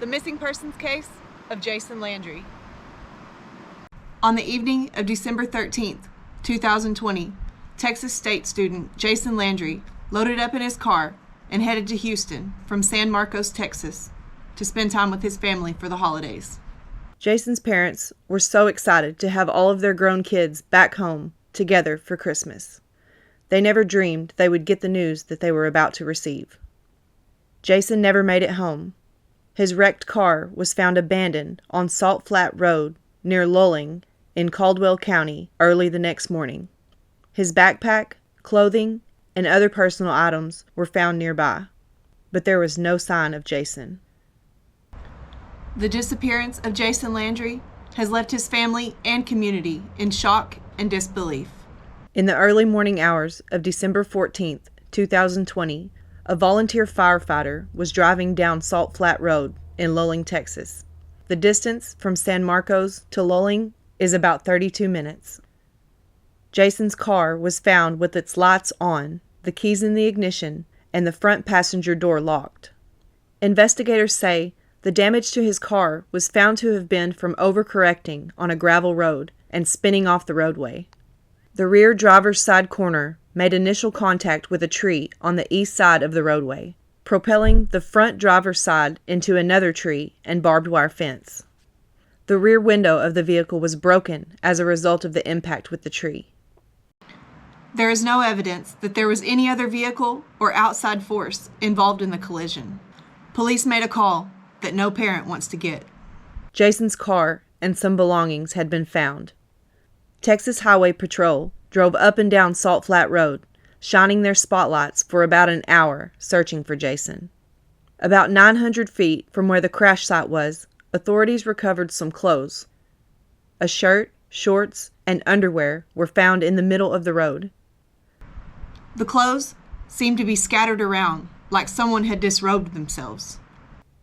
The missing persons case of Jason Landry. On the evening of December 13th, 2020, Texas State student Jason Landry loaded up in his car and headed to Houston from San Marcos, Texas, to spend time with his family for the holidays. Jason's parents were so excited to have all of their grown kids back home together for Christmas. They never dreamed they would get the news that they were about to receive. Jason never made it home. His wrecked car was found abandoned on Salt Flat Road near Luling in Caldwell County early the next morning. His backpack, clothing, and other personal items were found nearby, but there was no sign of Jason. The disappearance of Jason Landry has left his family and community in shock and disbelief. In the early morning hours of December 14th, 2020, a volunteer firefighter was driving down Salt Flat Road in Luling, Texas. The distance from San Marcos to Luling is about 32 minutes. Jason's car was found with its lights on, the keys in the ignition, and the front passenger door locked. Investigators say the damage to his car was found to have been from overcorrecting on a gravel road and spinning off the roadway. The rear driver's side corner made initial contact with a tree on the east side of the roadway, propelling the front driver's side into another tree and barbed wire fence. The rear window of the vehicle was broken as a result of the impact with the tree. There is no evidence that there was any other vehicle or outside force involved in the collision. Police made a call that no parent wants to get. Jason's car and some belongings had been found. Texas Highway Patrol drove up and down Salt Flat Road, shining their spotlights for about an hour searching for Jason. About 900 feet from where the crash site was, authorities recovered some clothes. A shirt, shorts, and underwear were found in the middle of the road. The clothes seemed to be scattered around like someone had disrobed themselves.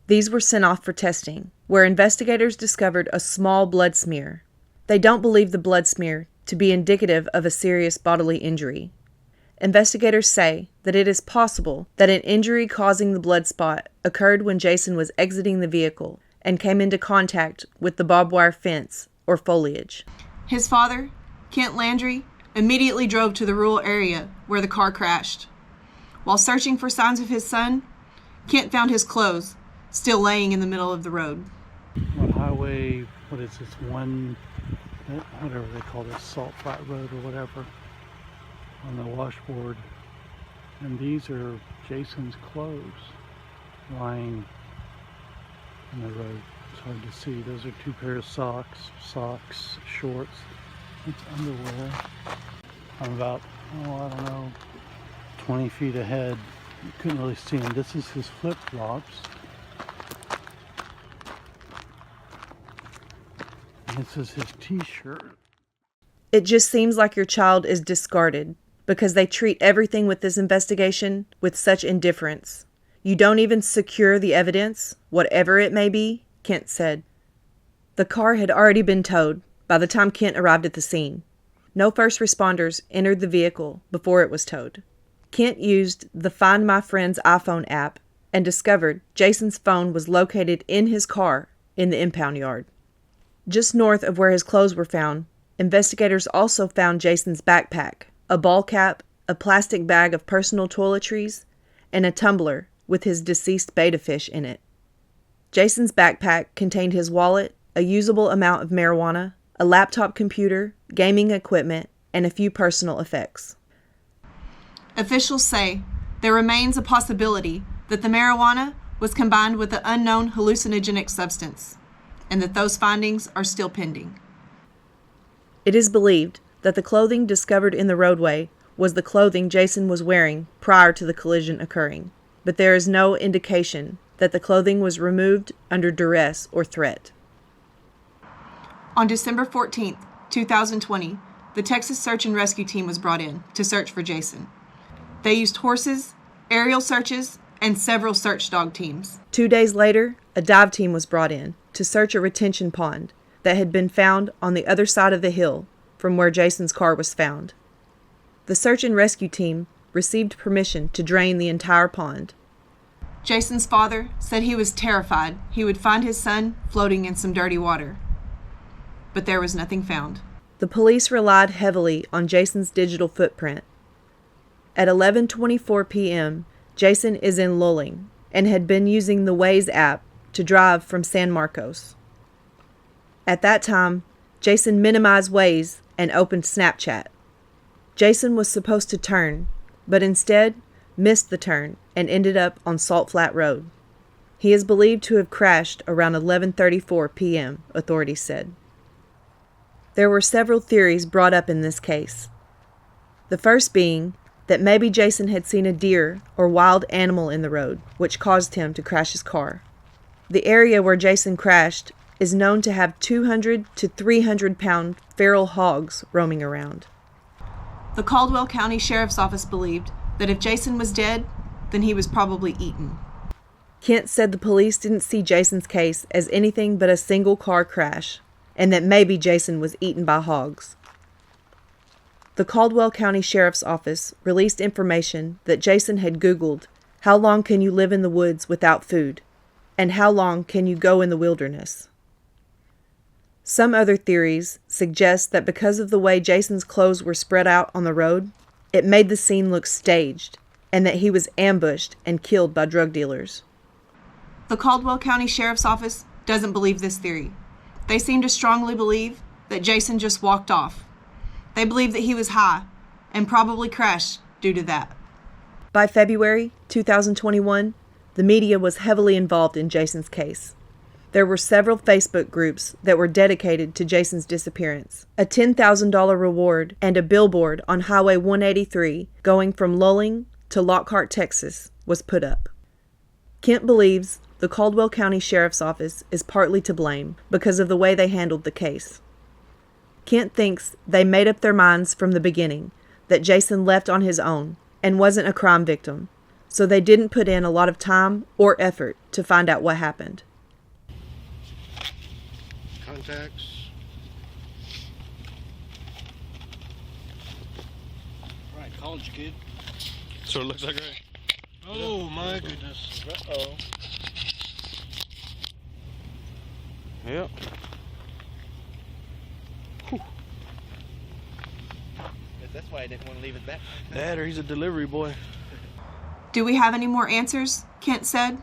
These were sent off for testing, where investigators discovered a small blood smear. They don't believe the blood smear to be indicative of a serious bodily injury. Investigators say that it is possible that an injury causing the blood spot occurred when Jason was exiting the vehicle and came into contact with the barbed wire fence or foliage. His father, Kent Landry, immediately drove to the rural area where the car crashed. While searching for signs of his son, Kent found his clothes still laying in the middle of the road. On highway, what is this, whatever they call this, Salt Flat Road or whatever, on the washboard. And these are Jason's clothes lying in the road. It's hard to see. Those are two pairs of socks, shorts. It's underwear. I'm about, I don't know, 20 feet ahead. You couldn't really see him. This is his flip-flops. This is his t-shirt. It just seems like your child is discarded because they treat everything with this investigation with such indifference. You don't even secure the evidence, whatever it may be, Kent said. The car had already been towed by the time Kent arrived at the scene. No first responders entered the vehicle before it was towed. Kent used the Find My Friend's iPhone app and discovered Jason's phone was located in his car in the impound yard. Just north of where his clothes were found, investigators also found Jason's backpack, a ball cap, a plastic bag of personal toiletries, and a tumbler with his deceased betta fish in it. Jason's backpack contained his wallet, a usable amount of marijuana, a laptop computer, gaming equipment, and a few personal effects. Officials say there remains a possibility that the marijuana was combined with an unknown hallucinogenic substance, and that those findings are still pending. It is believed that the clothing discovered in the roadway was the clothing Jason was wearing prior to the collision occurring, but there is no indication that the clothing was removed under duress or threat. On December 14th, 2020, the Texas Search and Rescue Team was brought in to search for Jason. They used horses, aerial searches, and several search dog teams. 2 days later, a dive team was brought in to search a retention pond that had been found on the other side of the hill from where Jason's car was found. The search and rescue team received permission to drain the entire pond. Jason's father said he was terrified he would find his son floating in some dirty water. But there was nothing found. The police relied heavily on Jason's digital footprint. At 11:24 p.m., Jason is in Luling and had been using the Waze app to drive from San Marcos. At that time, Jason minimized Waze and opened Snapchat. Jason was supposed to turn, but instead missed the turn and ended up on Salt Flat Road. He is believed to have crashed around 11:34 p.m., authorities said. There were several theories brought up in this case. The first being that maybe Jason had seen a deer or wild animal in the road, which caused him to crash his car. The area where Jason crashed is known to have 200 to 300 pound feral hogs roaming around. The Caldwell County Sheriff's Office believed that if Jason was dead, then he was probably eaten. Kent said the police didn't see Jason's case as anything but a single car crash, and that maybe Jason was eaten by hogs. The Caldwell County Sheriff's Office released information that Jason had Googled, "How long can you live in the woods without food?" and "How long can you go in the wilderness?" Some other theories suggest that because of the way Jason's clothes were spread out on the road, it made the scene look staged, and that he was ambushed and killed by drug dealers. The Caldwell County Sheriff's Office doesn't believe this theory. They seem to strongly believe that Jason just walked off. They believe that he was high and probably crashed due to that. By February 2021, the media was heavily involved in Jason's case. There were several Facebook groups that were dedicated to Jason's disappearance. A $10,000 reward and a billboard on Highway 183 going from Luling to Lockhart, Texas, was put up. Kent believes the Caldwell County Sheriff's Office is partly to blame because of the way they handled the case. Kent thinks they made up their minds from the beginning that Jason left on his own and wasn't a crime victim, so they didn't put in a lot of time or effort to find out what happened. Contacts. Right, college kid. So it looks like, right? Oh my goodness. Uh-oh. Yep. That's why I didn't want to leave it back. Dad, or he's a delivery boy. Do we have any more answers? Kent said.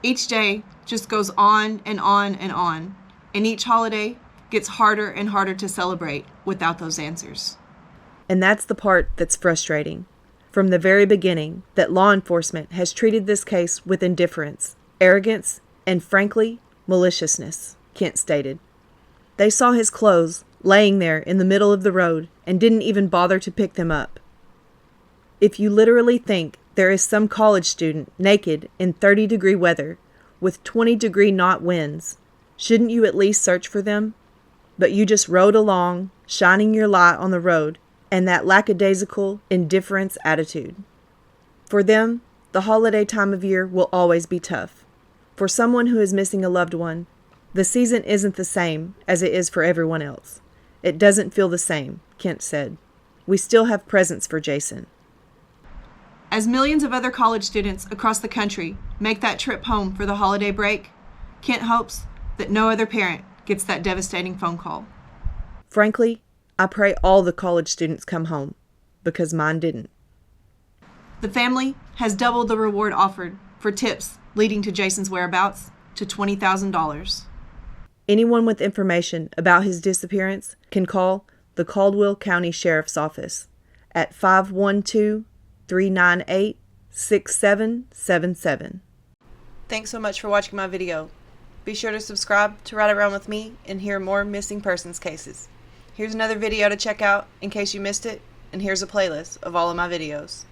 Each day just goes on and on and on, and each holiday gets harder and harder to celebrate without those answers. And that's the part that's frustrating. From the very beginning, that law enforcement has treated this case with indifference, arrogance, and frankly, maliciousness, Kent stated. They saw his clothes laying there in the middle of the road and didn't even bother to pick them up. If you literally think there is some college student naked in 30-degree weather with 20-degree knot winds, shouldn't you at least search for them? But you just rode along, shining your light on the road, and that lackadaisical indifference attitude. For them, the holiday time of year will always be tough. For someone who is missing a loved one, the season isn't the same as it is for everyone else. It doesn't feel the same, Kent said. We still have presents for Jason. As millions of other college students across the country make that trip home for the holiday break, Kent hopes that no other parent gets that devastating phone call. Frankly, I pray all the college students come home, because mine didn't. The family has doubled the reward offered for tips leading to Jason's whereabouts to $20,000. Anyone with information about his disappearance can call the Caldwell County Sheriff's Office at 512-398-6777. Thanks so much for watching my video. Be sure to subscribe to Ride Around with me and hear more missing persons cases. Here's another video to check out in case you missed it, and here's a playlist of all of my videos.